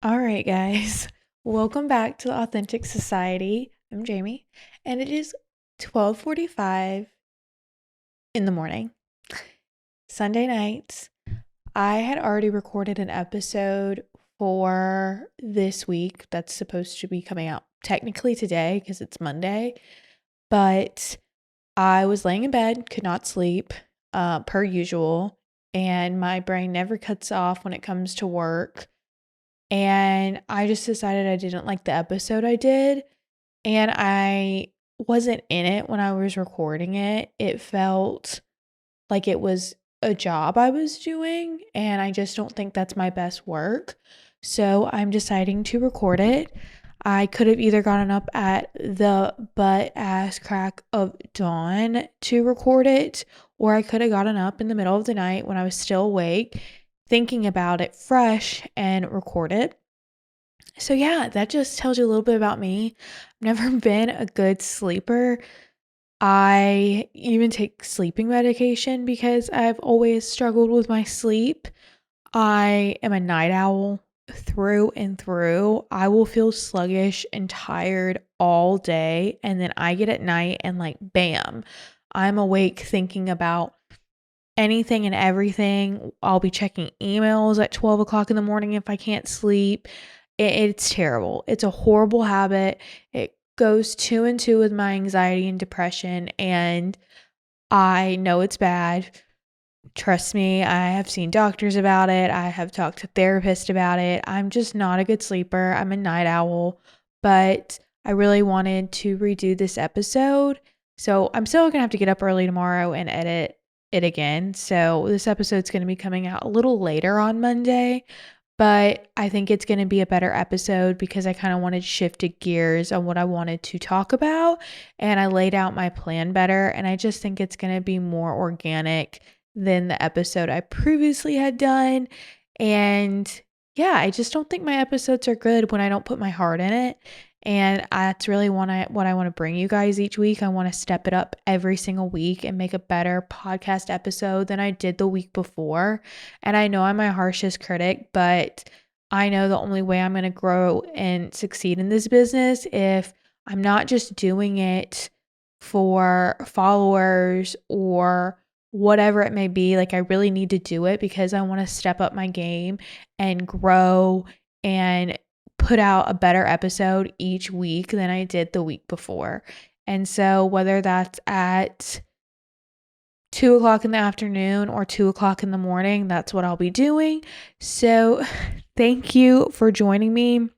All right, guys. Welcome back to the Authentic Society. I'm Jayme, and it is 12:45 in the morning. Sunday night. I had already recorded an episode for this week that's supposed to be coming out technically today because it's Monday, but I was laying in bed, could not sleep, per usual, and my brain never cuts off when it comes to work. And I just decided I didn't like the episode I did, and I wasn't in it when I was recording it. It felt like it was a job I was doing, and I just don't think that's my best work. So I'm deciding to record it. I could have either gotten up at the butt ass crack of dawn to record it, or I could have gotten up in the middle of the night when I was still awake, thinking about it fresh and record it. So yeah, that just tells you a little bit about me. I've never been a good sleeper. I even take sleeping medication because I've always struggled with my sleep. I am a night owl through and through. I will feel sluggish and tired all day, and then I get at night and like bam, I'm awake thinking about anything and everything. I'll be checking emails at 12 o'clock in the morning if I can't sleep. It's terrible. It's a horrible habit. It goes two and two with my anxiety and depression, and I know it's bad. Trust me, I have seen doctors about it. I have talked to therapists about it. I'm just not a good sleeper. I'm a night owl, but I really wanted to redo this episode. So I'm still going to have to get up early tomorrow and edit it again. So this episode's going to be coming out a little later on Monday, but I think it's going to be a better episode because I kind of wanted shifted gears on what I wanted to talk about, and I laid out my plan better, and I just think it's going to be more organic than the episode I previously had done. And yeah, I just don't think my episodes are good when I don't put my heart in it. And that's really what I want to bring you guys each week. I want to step it up every single week and make a better podcast episode than I did the week before. And I know I'm my harshest critic, but I know the only way I'm going to grow and succeed in this business if I'm not just doing it for followers or whatever it may be. Like, I really need to do it because I want to step up my game and grow and put out a better episode each week than I did the week before. And so whether that's at 2 o'clock in the afternoon or 2 o'clock in the morning, that's what I'll be doing. So thank you for joining me.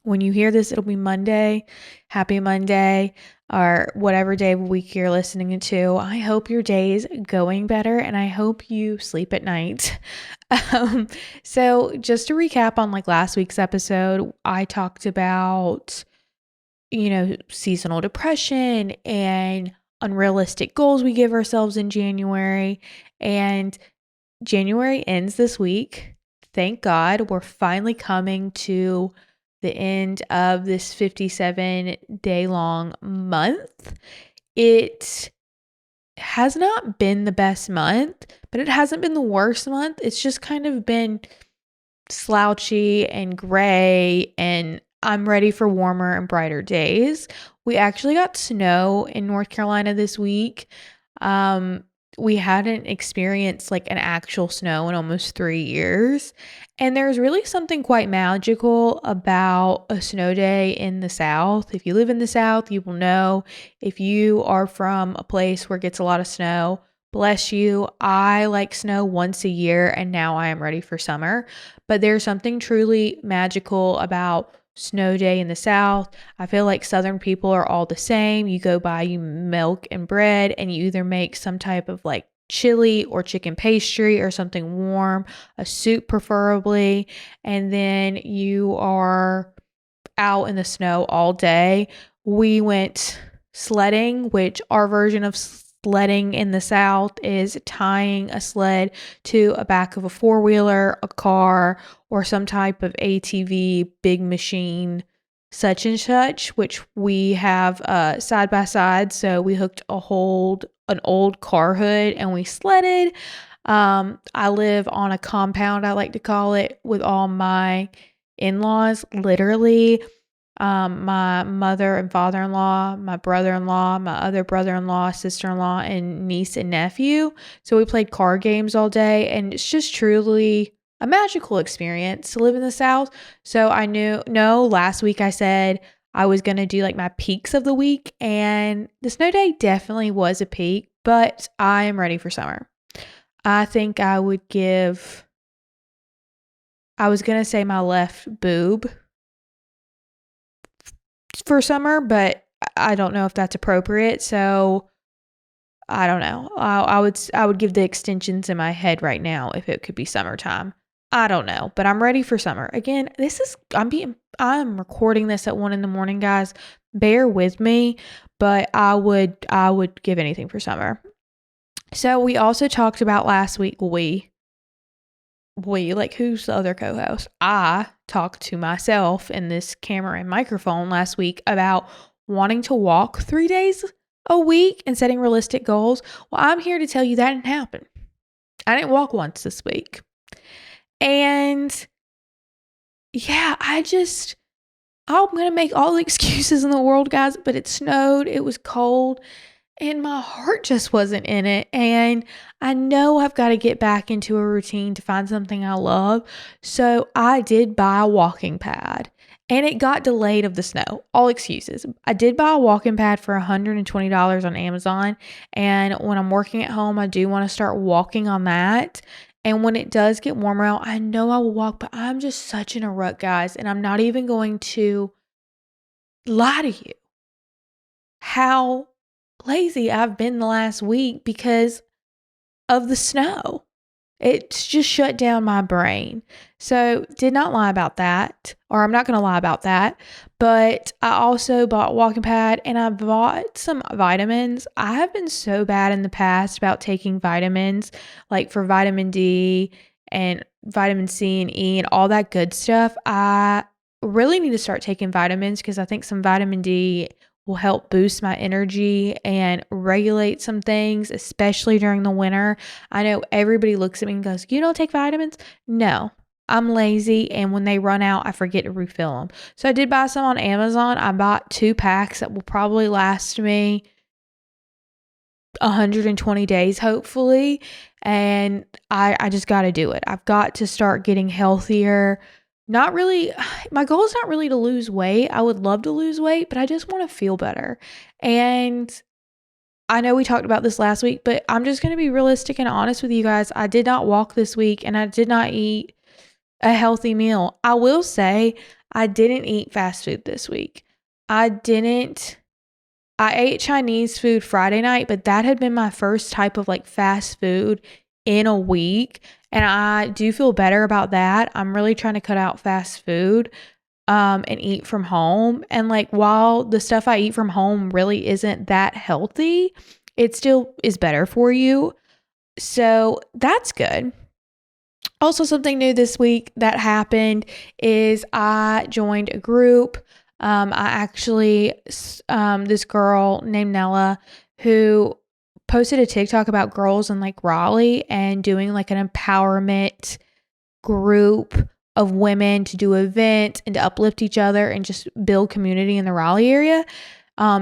When you hear this, it'll be Monday. Happy Monday, or whatever day of the week you're listening to. I hope your day's going better, and I hope you sleep at night. So just to recap on like last week's episode, I talked about, seasonal depression and unrealistic goals we give ourselves in January. And January ends this week. Thank God. We're finally coming to the end of this 57-day long month. It has not been the best month, but it hasn't been the worst month. It's just kind of been slouchy and gray, and I'm ready for warmer and brighter days. We actually got snow in North Carolina this week. We hadn't experienced like an actual snow in almost 3 years. And there's really something quite magical about a snow day in the South. If you live in the South, you will know. If you are from a place where it gets a lot of snow, bless you. I like snow once a year, and now I am ready for summer. But there's something truly magical about snow day in the South. I feel like Southern people are all the same. You go buy you milk and bread, and you either make some type of like chili or chicken pastry or something warm, a soup preferably, and then you are out in the snow all day. We went sledding, which our version of sledding in the South is tying a sled to a back of a four-wheeler, a car, or some type of ATV, big machine, such and such, which we have side by side. So we hooked an old car hood and we sledded. I live on a compound, I like to call it, with all my in-laws, literally. My mother and father-in-law, my brother-in-law, my other brother-in-law, sister-in-law, and niece and nephew. So we played card games all day, and it's just truly a magical experience to live in the South. So I no, last week I said I was going to do like my peaks of the week, and the snow day definitely was a peak, but I am ready for summer. I think I was going to say my left boob for summer, but I don't know if that's appropriate. So I don't know. I would give the extensions in my head right now if it could be summertime. I don't know, but I'm ready for summer. Again, I'm recording this at 1 a.m, guys. Bear with me, but I would give anything for summer. So we also talked about last week, like, who's the other co-host? I talked to myself in this camera and microphone last week about wanting to walk 3 days a week and setting realistic goals. Well, I'm here to tell you that didn't happen. I didn't walk once this week. And yeah, I'm going to make all the excuses in the world, guys, but it snowed, it was cold, and my heart just wasn't in it. And I know I've got to get back into a routine to find something I love. So I did buy a walking pad, and it got delayed of the snow. All excuses. I did buy a walking pad for $120 on Amazon. And when I'm working at home, I do want to start walking on that. And when it does get warmer out, I know I will walk, but I'm just such in a rut, guys. And I'm not even going to lie to you how lazy I've been the last week because of the snow. It's just shut down my brain. So did not lie about that, or I'm not going to lie about that. But I also bought a walking pad, and I bought some vitamins. I have been so bad in the past about taking vitamins, like for vitamin D and vitamin C and E and all that good stuff. I really need to start taking vitamins because I think some vitamin D will help boost my energy and regulate some things, especially during the winter. I know everybody looks at me and goes, "You don't take vitamins?" No, I'm lazy, and when they run out, I forget to refill them. So I did buy some on Amazon. I bought 2 packs that will probably last me 120 days, hopefully. And I just got to do it. I've got to start getting healthier. Not really, my goal is not really to lose weight. I would love to lose weight, but I just want to feel better. And I know we talked about this last week, but I'm just going to be realistic and honest with you guys. I did not walk this week, and I did not eat a healthy meal. I will say I didn't eat fast food this week. I ate Chinese food Friday night, but that had been my first type of like fast food in a week. And I do feel better about that. I'm really trying to cut out fast food and eat from home. And like, while the stuff I eat from home really isn't that healthy, it still is better for you. So that's good. Also, something new this week that happened is I joined a group. This girl named Nella, who posted a TikTok about girls in like Raleigh and doing like an empowerment group of women to do events and to uplift each other and just build community in the Raleigh area.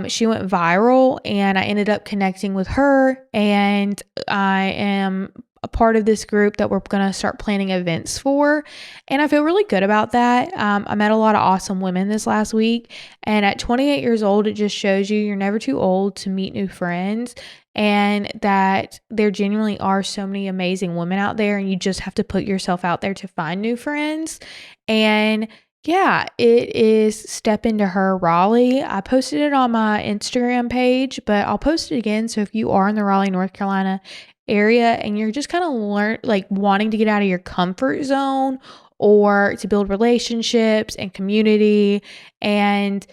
She went viral, and I ended up connecting with her, and I am a part of this group that we're going to start planning events for. And I feel really good about that. I met a lot of awesome women this last week, and at 28 years old, it just shows you're never too old to meet new friends, and that there genuinely are so many amazing women out there, and you just have to put yourself out there to find new friends. And yeah, it is Step Into Her Raleigh. I posted it on my Instagram page, but I'll post it again. So if you are in the Raleigh, North Carolina area and you're just kind of wanting to get out of your comfort zone or to build relationships and community. And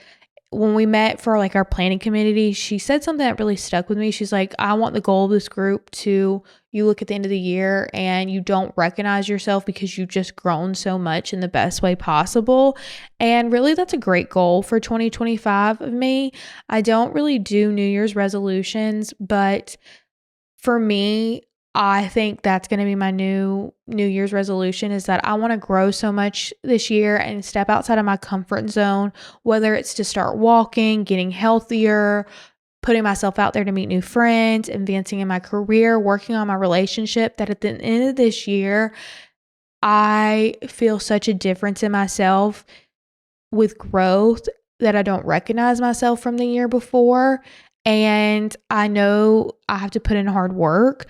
when we met for like our planning committee, she said something that really stuck with me. She's like, I want the goal of this group to, you look at the end of the year and you don't recognize yourself because you've just grown so much in the best way possible. And really, that's a great goal for 2025 of me. I don't really do New Year's resolutions, but for me, I think that's going to be my New Year's resolution, is that I want to grow so much this year and step outside of my comfort zone, whether it's to start walking, getting healthier, putting myself out there to meet new friends, advancing in my career, working on my relationship, that at the end of this year, I feel such a difference in myself with growth that I don't recognize myself from the year before. And I know I have to put in hard work,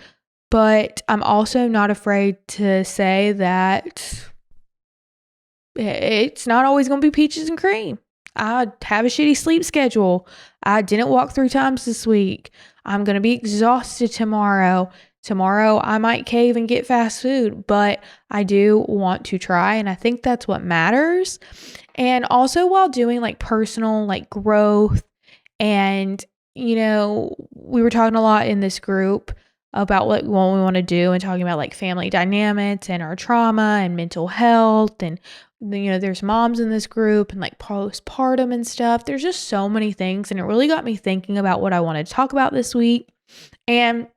but I'm also not afraid to say that it's not always going to be peaches and cream. I have a shitty sleep schedule. I didn't walk 3 times this week. I'm going to be exhausted tomorrow. Tomorrow I might cave and get fast food, but I do want to try. And I think that's what matters. And also while doing like personal like growth, and, you know, we were talking a lot in this group about what we want to do, and talking about like family dynamics and our trauma and mental health. And, you know, there's moms in this group and like postpartum and stuff. There's just so many things. And it really got me thinking about what I wanted to talk about this week. And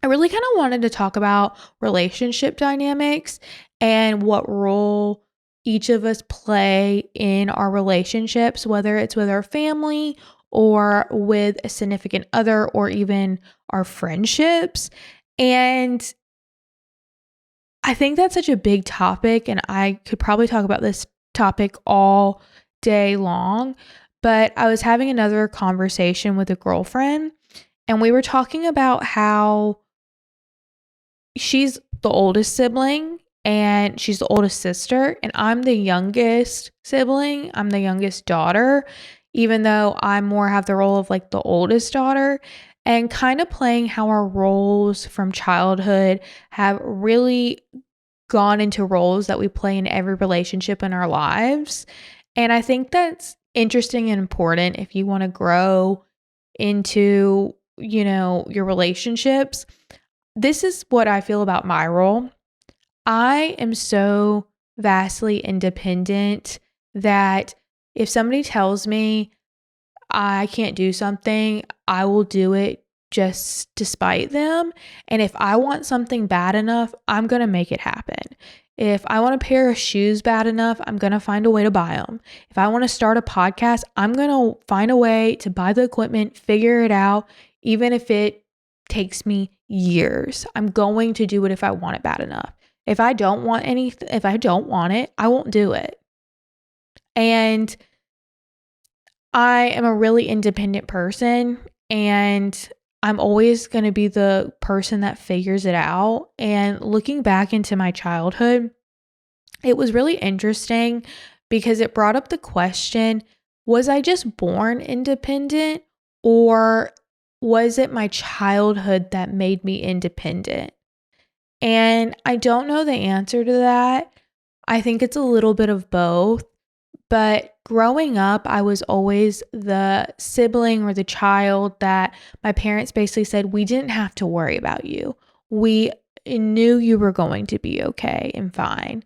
I really kind of wanted to talk about relationship dynamics and what role each of us play in our relationships, whether it's with our family or with a significant other or even our friendships. And I think that's such a big topic, and I could probably talk about this topic all day long. But I was having another conversation with a girlfriend, and we were talking about how she's the oldest sibling and she's the oldest sister, and I'm the youngest sibling. I'm the youngest daughter, even though I more have the role of like the oldest daughter, and kind of playing how our roles from childhood have really gone into roles that we play in every relationship in our lives. And I think that's interesting and important if you want to grow into, you know, your relationships. This is what I feel about my role. I am so vastly independent that if somebody tells me I can't do something, I will do it just despite them. And if I want something bad enough, I'm going to make it happen. If I want a pair of shoes bad enough, I'm going to find a way to buy them. If I want to start a podcast, I'm going to find a way to buy the equipment, figure it out, even if it takes me years. I'm going to do it if I want it bad enough. If I don't want it, I won't do it. And I am a really independent person, and I'm always going to be the person that figures it out. And looking back into my childhood, it was really interesting because it brought up the question, was I just born independent, or was it my childhood that made me independent? And I don't know the answer to that. I think it's a little bit of both. But growing up, I was always the sibling or the child that my parents basically said, we didn't have to worry about you. We knew you were going to be okay and fine.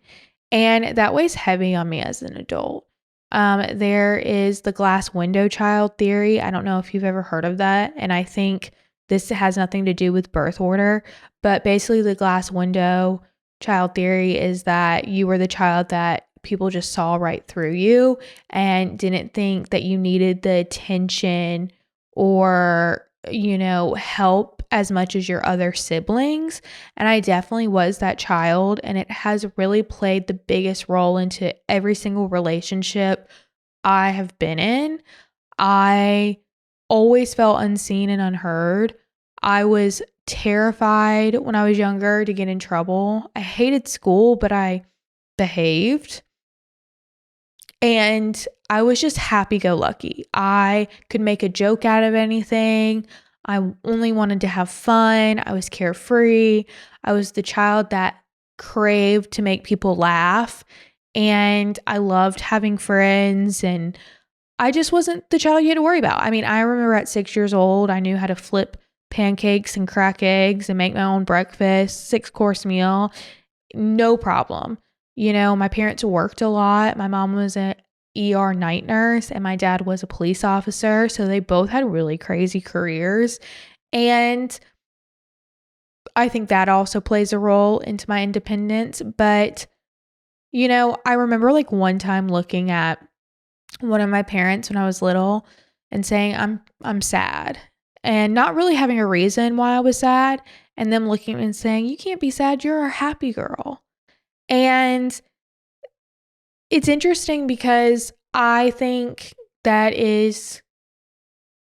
And that weighs heavy on me as an adult. There is the glass window child theory. I don't know if you've ever heard of that. And I think this has nothing to do with birth order. But basically, the glass window child theory is that you were the child that people just saw right through you and didn't think that you needed the attention or, you know, help as much as your other siblings. And I definitely was that child, and it has really played the biggest role into every single relationship I have been in. I always felt unseen and unheard. I was terrified when I was younger to get in trouble. I hated school, but I behaved. And I was just happy-go-lucky. I could make a joke out of anything. I only wanted to have fun. I was carefree. I was the child that craved to make people laugh. And I loved having friends. And I just wasn't the child you had to worry about. I mean, I remember at 6 years old, I knew how to flip pancakes and crack eggs and make my own breakfast, 6-course meal. No problem. You know, my parents worked a lot. My mom was an ER night nurse and my dad was a police officer. So they both had really crazy careers. And I think that also plays a role into my independence. But, I remember like one time looking at one of my parents when I was little and saying, I'm sad, and not really having a reason why I was sad, and them looking and saying, you can't be sad, you're a happy girl. And it's interesting because I think that is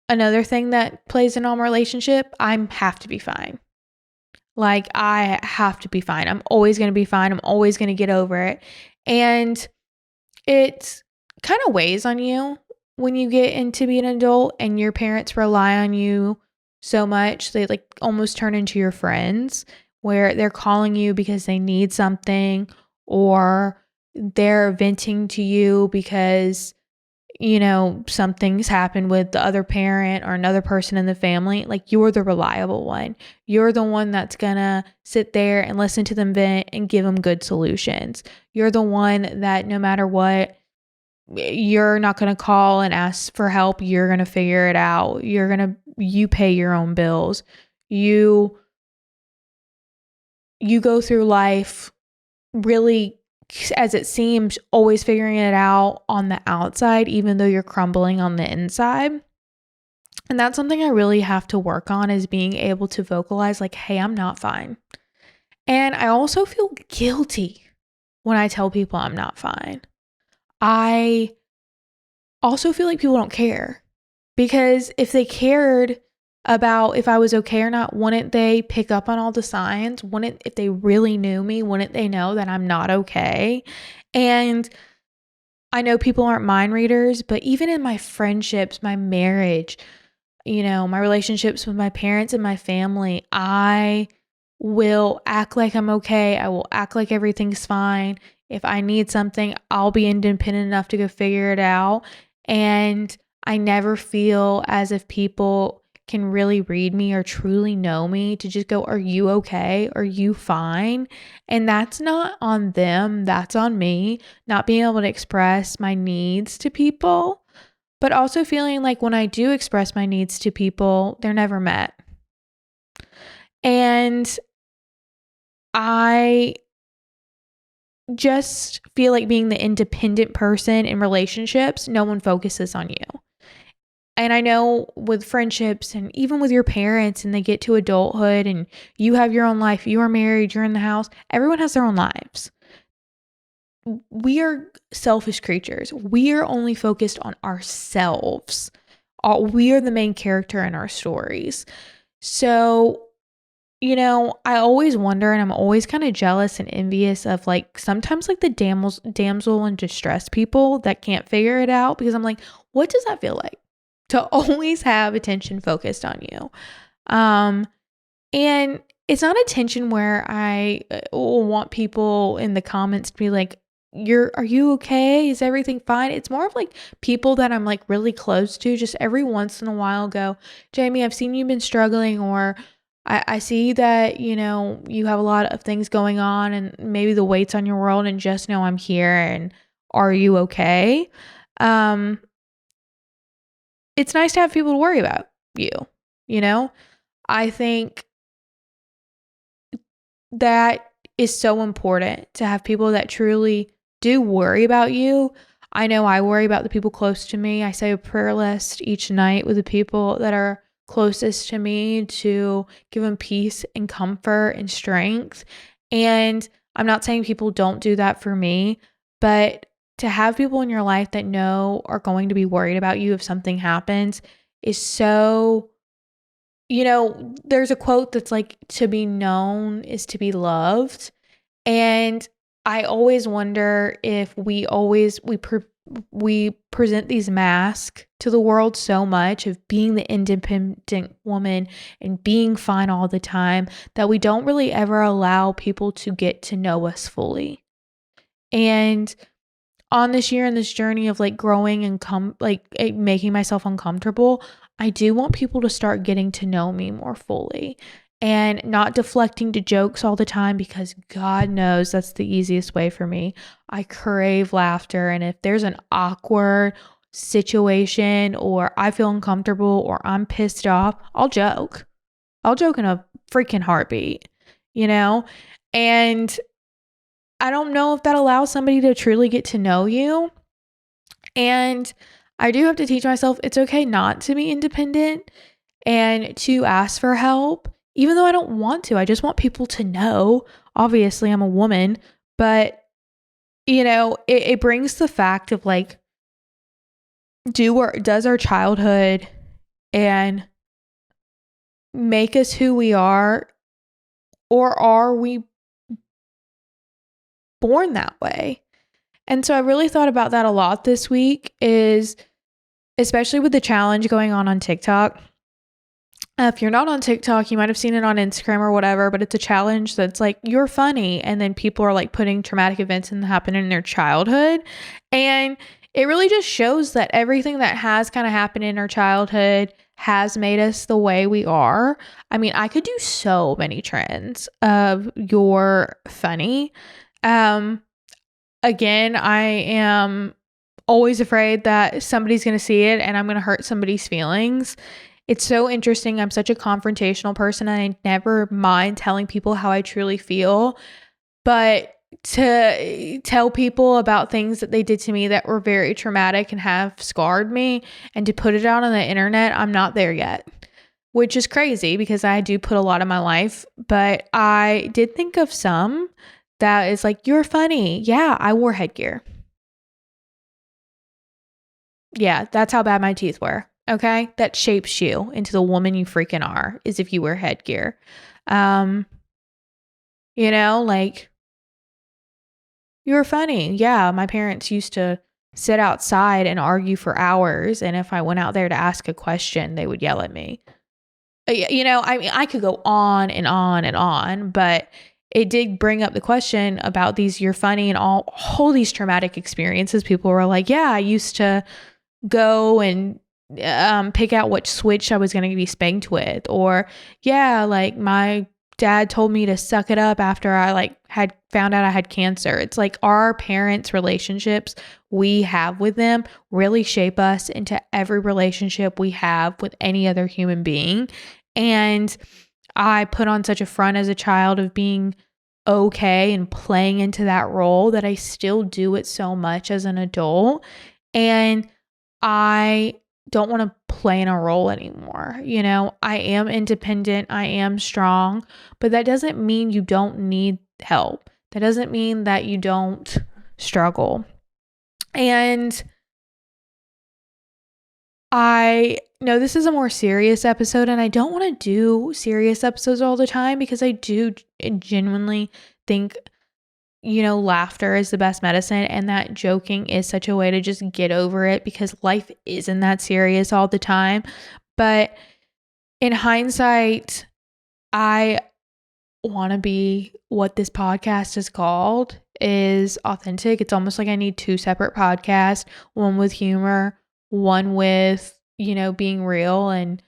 another thing that plays in on my relationship. I have to be fine. Like, I have to be fine. I'm always going to be fine. I'm always going to get over it. And it kind of weighs on you when you get into being an adult and your parents rely on you so much. They like almost turn into your friends, where they're calling you because they need something, or they're venting to you because something's happened with the other parent or another person in the family. Like, you're the reliable one. You're the one that's gonna sit there and listen to them vent and give them good solutions. You're the one that no matter what, you're not gonna call and ask for help. You're gonna figure it out. You pay your own bills. You go through life really, as it seems, always figuring it out on the outside, even though you're crumbling on the inside. And that's something I really have to work on, is being able to vocalize like, hey, I'm not fine. And I also feel guilty when I tell people I'm not fine. I also feel like people don't care, because if they cared about if I was okay or not, wouldn't they pick up on all the signs? If they really knew me, wouldn't they know that I'm not okay? And I know people aren't mind readers, but even in my friendships, my marriage, my relationships with my parents and my family, I will act like I'm okay. I will act like everything's fine. If I need something, I'll be independent enough to go figure it out. And I never feel as if people can really read me or truly know me to just go, are you okay? Are you fine? And that's not on them. That's on me, not being able to express my needs to people, but also feeling like when I do express my needs to people, they're never met. And I just feel like being the independent person in relationships, no one focuses on you. And I know with friendships and even with your parents, and they get to adulthood and you have your own life, you are married, you're in the house, everyone has their own lives. We are selfish creatures. We are only focused on ourselves. We are the main character in our stories. So, I always wonder, and I'm always kind of jealous and envious of like sometimes like the damsel in distress people that can't figure it out, because I'm like, what does that feel like to always have attention focused on you? And it's not attention where I want people in the comments to be like, are you okay? Is everything fine? It's more of like people that I'm like really close to, just every once in a while go, Jayme, I've seen you've been struggling, or I see that, you have a lot of things going on and maybe the weight's on your world, and just know I'm here, and are you okay? It's nice to have people to worry about you, I think that is so important, to have people that truly do worry about you. I know I worry about the people close to me. I say a prayer list each night with the people that are closest to me to give them peace and comfort and strength. And I'm not saying people don't do that for me, but to have people in your life that are going to be worried about you if something happens is so, there's a quote that's like, to be known is to be loved. And I always wonder if we present these masks to the world so much of being the independent woman and being fine all the time, that we don't really ever allow people to get to know us fully. And on this year and this journey of like growing and making myself uncomfortable, I do want people to start getting to know me more fully, and not deflecting to jokes all the time, because God knows that's the easiest way for me. I crave laughter. And if there's an awkward situation, or I feel uncomfortable, or I'm pissed off, I'll joke. I'll joke in a freaking heartbeat. you know? And I don't know if that allows somebody to truly get to know you. And I do have to teach myself it's okay not to be independent and to ask for help, even though I don't want to. I just want people to know. Obviously, I'm a woman, but it brings the fact of like, does our childhood and make us who we are, or are we born that way? And so I really thought about that a lot this week, is especially with the challenge going on TikTok. If you're not on TikTok, you might have seen it on Instagram or whatever, but it's a challenge that's like, you're funny. And then people are like putting traumatic events that happen in their childhood. And it really just shows that everything that has kind of happened in our childhood has made us the way we are. I mean, I could do so many trends of you're funny. Again, I am always afraid that somebody's going to see it and I'm going to hurt somebody's feelings. It's so interesting. I'm such a confrontational person and I never mind telling people how I truly feel. But to tell people about things that they did to me that were very traumatic and have scarred me, and to put it out on the internet, I'm not there yet, which is crazy because I do put a lot of my life. But I did think of some that is like, you're funny. Yeah, I wore headgear. Yeah, that's how bad my teeth were. Okay, that shapes you into the woman you freaking are, is if you wear headgear. Like, you're funny. Yeah, my parents used to sit outside and argue for hours, and if I went out there to ask a question, they would yell at me. I mean, I could go on and on and on, but it did bring up the question about these you're funny and all these traumatic experiences. People were like, yeah, I used to go and pick out which switch I was going to be spanked with, or yeah, like my dad told me to suck it up after I like had found out I had cancer. It's like our parents' relationships we have with them really shape us into every relationship we have with any other human being. And I put on such a front as a child of being okay and playing into that role that I still do it so much as an adult. And I don't want to play in a role anymore. I am independent. I am strong, but that doesn't mean you don't need help. That doesn't mean that you don't struggle. And I know this is a more serious episode, and I don't want to do serious episodes all the time because I do genuinely think laughter is the best medicine, and that joking is such a way to just get over it because life isn't that serious all the time. But in hindsight, I want to be what this podcast is called, is authentic. It's almost like I need two separate podcasts, one with humor, one with, being real and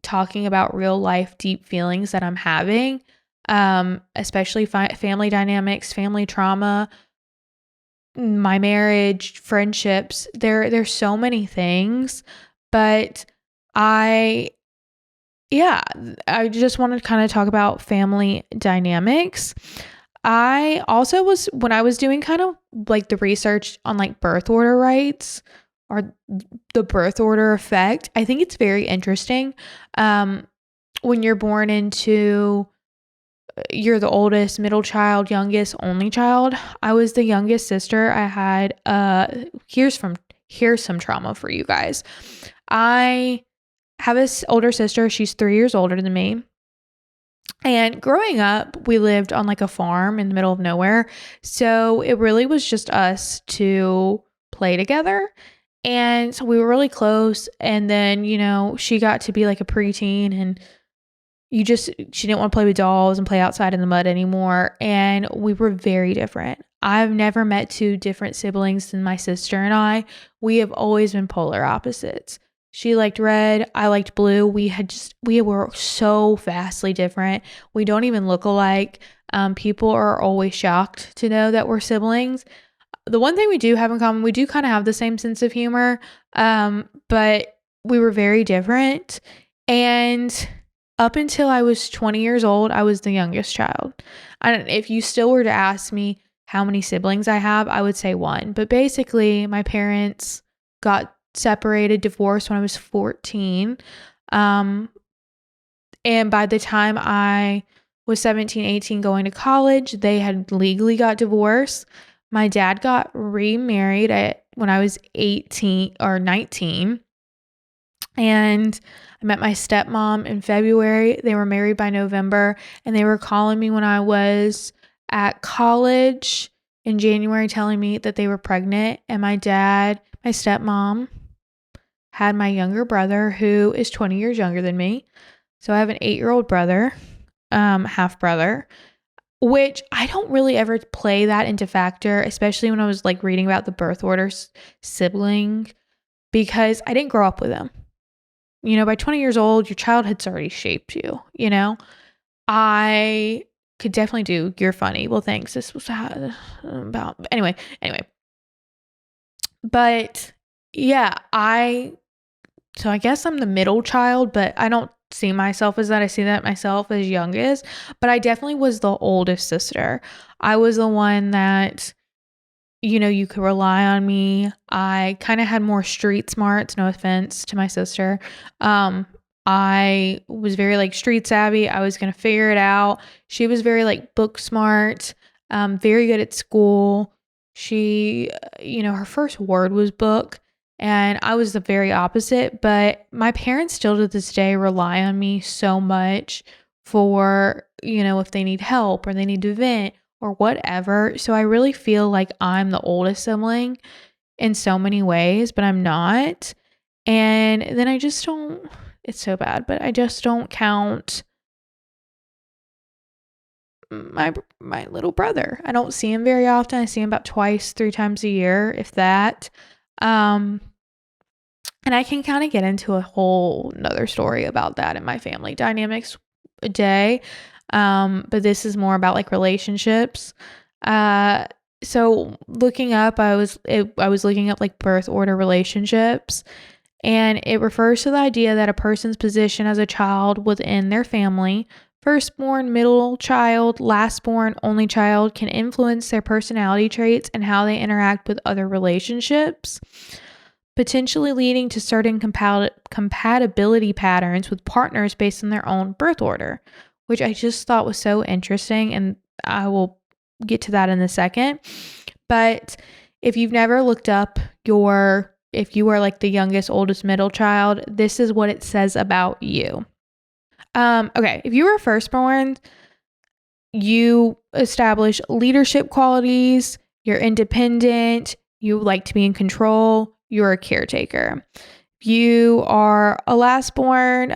talking about real life, deep feelings that I'm having. Especially family dynamics, family trauma, my marriage, friendships. There's so many things, but I just want to kind of talk about family dynamics. I also when I was doing kind of like the research on like birth order rights or the birth order effect, I think it's very interesting. When you're born into, you're the oldest, middle child, youngest, only child. I was the youngest sister. I had here's some trauma for you guys. I have this older sister. She's 3 years older than me. And growing up, we lived on like a farm in the middle of nowhere. So it really was just us to play together. And so we were really close. And then, she got to be like a preteen, and she didn't want to play with dolls and play outside in the mud anymore. And we were very different. I've never met two different siblings than my sister and I. We have always been polar opposites. She liked red. I liked blue. We were so vastly different. We don't even look alike. People are always shocked to know that we're siblings. The one thing we do have in common, we do kind of have the same sense of humor. But we were very different. And up until I was 20 years old, I was the youngest child. If you still were to ask me how many siblings I have, I would say one. But basically, my parents got separated, divorced when I was 14. And by the time I was 17, 18, going to college, they had legally got divorced. My dad got remarried when I was 18 or 19. And I met my stepmom in February. They were married by November, and they were calling me when I was at college in January, telling me that they were pregnant. And my stepmom had my younger brother, who is 20 years younger than me. So I have an 8-year-old brother, half brother, which I don't really ever play that into factor, especially when I was like reading about the birth order sibling, because I didn't grow up with them. You know, by 20 years old, your childhood's already shaped you, you know? I could definitely do You're Funny. Well, thanks. This was about, anyway. But yeah, so I guess I'm the middle child, but I don't see myself as that. I see that myself as youngest, but I definitely was the oldest sister. I was the one that, you know, you could rely on me. I kind of had more street smarts, no offense to my sister. I was very like street savvy. I was going to figure it out. She was very like book smart, very good at school. She, you know, her first word was book, and I was the very opposite, but my parents still to this day rely on me so much for, you know, if they need help or they need to vent or whatever. So I really feel like I'm the oldest sibling in so many ways, but I'm not. And then I just don't, it's so bad, but I just don't count my little brother. I don't see him very often. I see him about 2-3 times a year, if that. And I can kind of get into a whole nother story about that in my family dynamics a day. But this is more about like relationships. So looking up, I was looking up like birth order relationships, and it refers to the idea that a person's position as a child within their family, firstborn, middle child, lastborn, only child, can influence their personality traits and how they interact with other relationships, potentially leading to certain compatibility patterns with partners based on their own birth order, which I just thought was so interesting, and I will get to that in a second. But if you've never looked up if you are like the youngest, oldest, middle child, this is what it says about you. Okay, if you were firstborn, you establish leadership qualities, you're independent, you like to be in control, you're a caretaker. You are a lastborn,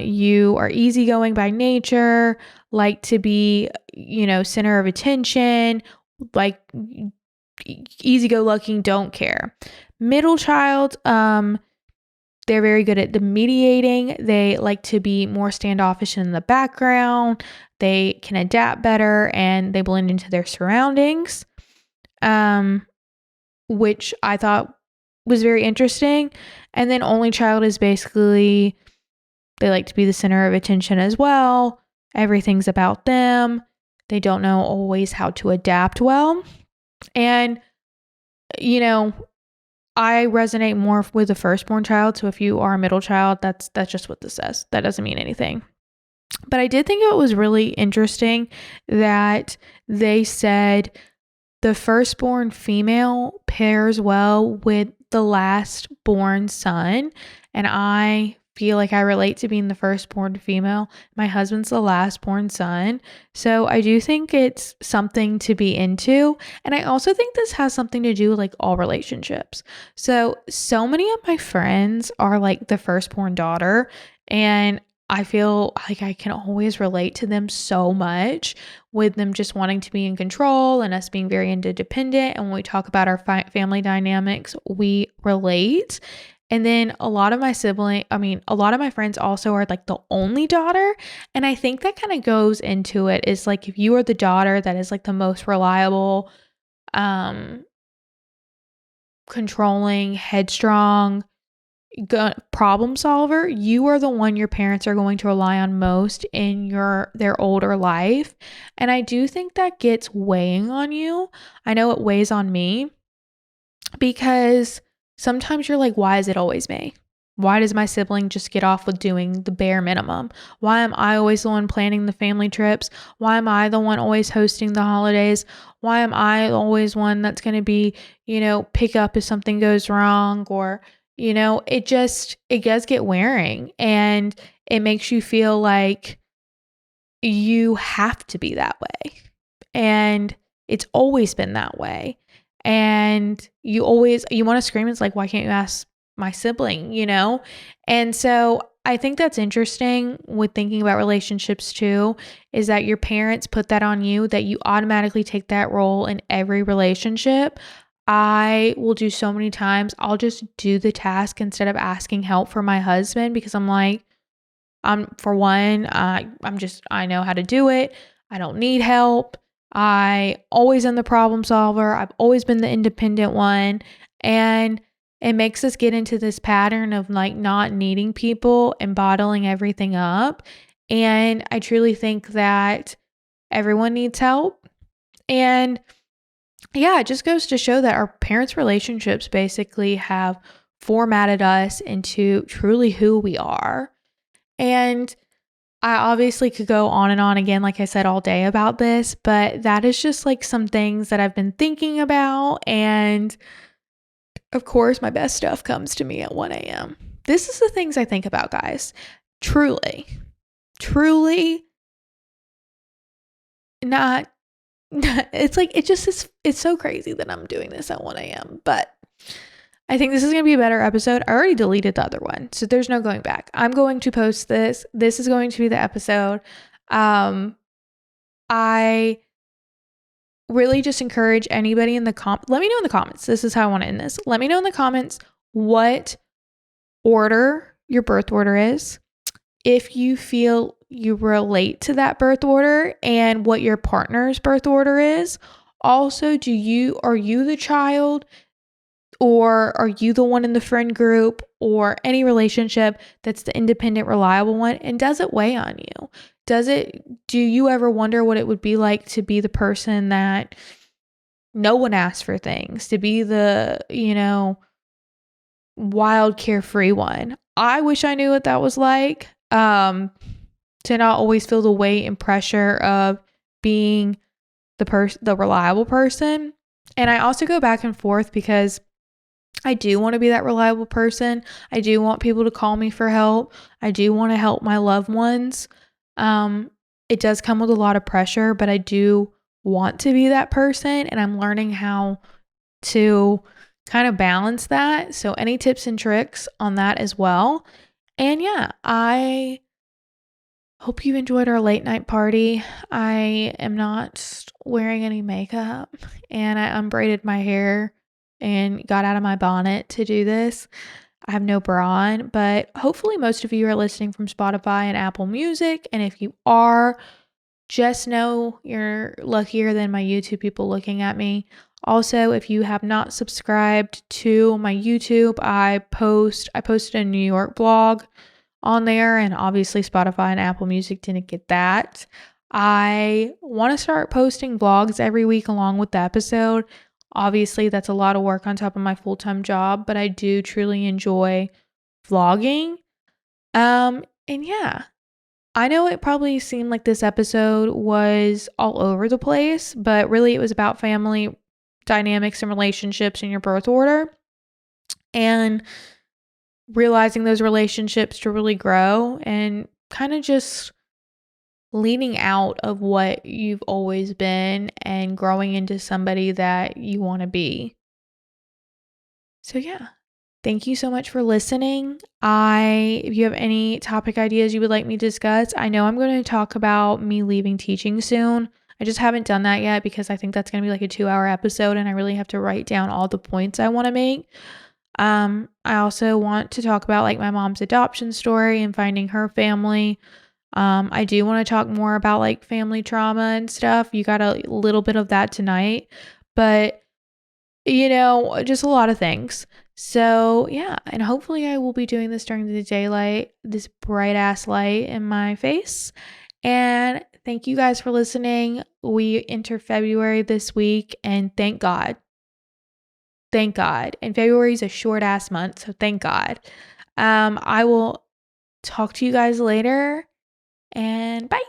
you are easygoing by nature, like to be, you know, center of attention, like easy-go-lucky, don't care. Middle child, they're very good at the mediating. They like to be more standoffish in the background. They can adapt better and they blend into their surroundings, which I thought was very interesting. And then only child is basically, they like to be the center of attention as well. Everything's about them. They don't know always how to adapt well. And, you know, I resonate more with the firstborn child. So if you are a middle child, that's just what this says. That doesn't mean anything. But I did think it was really interesting that they said the firstborn female pairs well with the last-born son. And I feel like I relate to being the firstborn female. My husband's the last-born son. So I do think it's something to be into. And I also think this has something to do with like all relationships. So many of my friends are like the firstborn daughter, and I feel like I can always relate to them so much, with them just wanting to be in control and us being very interdependent. And when we talk about our family dynamics, we relate. And then a lot of my friends also are like the only daughter. And I think that kind of goes into it, is like, if you are the daughter that is like the most reliable, controlling, headstrong, problem solver, you are the one your parents are going to rely on most in their older life. And I do think that gets weighing on you. I know it weighs on me because sometimes you're like, why is it always me? Why does my sibling just get off with doing the bare minimum? Why am I always the one planning the family trips? Why am I the one always hosting the holidays? Why am I always one that's going to be, pick up if something goes wrong? Or, it does get wearing, and it makes you feel like you have to be that way. And it's always been that way. And you want to scream. It's like, why can't you ask my sibling, And so I think that's interesting with thinking about relationships too, is that your parents put that on you, that you automatically take that role in every relationship. I will do so many times, I'll just do the task instead of asking help for my husband, because I'm like, for one, I know how to do it. I don't need help. I always am the problem solver. I've always been the independent one. And it makes us get into this pattern of like not needing people and bottling everything up. And I truly think that everyone needs help. And yeah, it just goes to show that our parents' relationships basically have formatted us into truly who we are. And I obviously could go on and on again, like I said, all day about this, but that is just like some things that I've been thinking about. And of course, my best stuff comes to me at 1 a.m. This is the things I think about, guys. Truly not, it's like, it just is, it's so crazy that I'm doing this at 1 a.m. But I think this is going to be a better episode. I already deleted the other one, so there's no going back. I'm going to post this. This is going to be the episode. I really just encourage anybody in the let me know in the comments. This is how I want to end this. Let me know in the comments what order your birth order is. If you feel you relate to that birth order, and what your partner's birth order is. Also, are you the child? Or are you the one in the friend group or any relationship that's the independent, reliable one? And does it weigh on you? Do you ever wonder what it would be like to be the person that no one asks for things, to be the, wild, carefree one? I wish I knew what that was like, to not always feel the weight and pressure of being the reliable person. And I also go back and forth because I do want to be that reliable person. I do want people to call me for help. I do want to help my loved ones. It does come with a lot of pressure, but I do want to be that person, and I'm learning how to kind of balance that. So any tips and tricks on that as well. And yeah, I hope you enjoyed our late night party. I am not wearing any makeup, and I unbraided my hair and got out of my bonnet to do this. I have no bra on, but hopefully most of you are listening from Spotify and Apple Music. And if you are, just know you're luckier than my YouTube people looking at me. Also, if you have not subscribed to my YouTube, I posted a New York blog on there, and obviously Spotify and Apple Music didn't get that. I want to start posting vlogs every week along with the episode. Obviously, that's a lot of work on top of my full-time job, but I do truly enjoy vlogging. And yeah, I know it probably seemed like this episode was all over the place, but really it was about family dynamics and relationships in your birth order, and realizing those relationships to really grow, and kind of just leaning out of what you've always been and growing into somebody that you want to be. So yeah, thank you so much for listening. If you have any topic ideas you would like me to discuss, I know I'm going to talk about me leaving teaching soon. I just haven't done that yet because I think that's going to be like a 2-hour episode, and I really have to write down all the points I want to make. I also want to talk about like my mom's adoption story and finding her family. I do want to talk more about like family trauma and stuff. You got a little bit of that tonight, but just a lot of things. So yeah, and hopefully I will be doing this during the daylight, this bright ass light in my face. And thank you guys for listening. We enter February this week, and thank God. Thank God. And February is a short ass month, so thank God. I will talk to you guys later, and bye.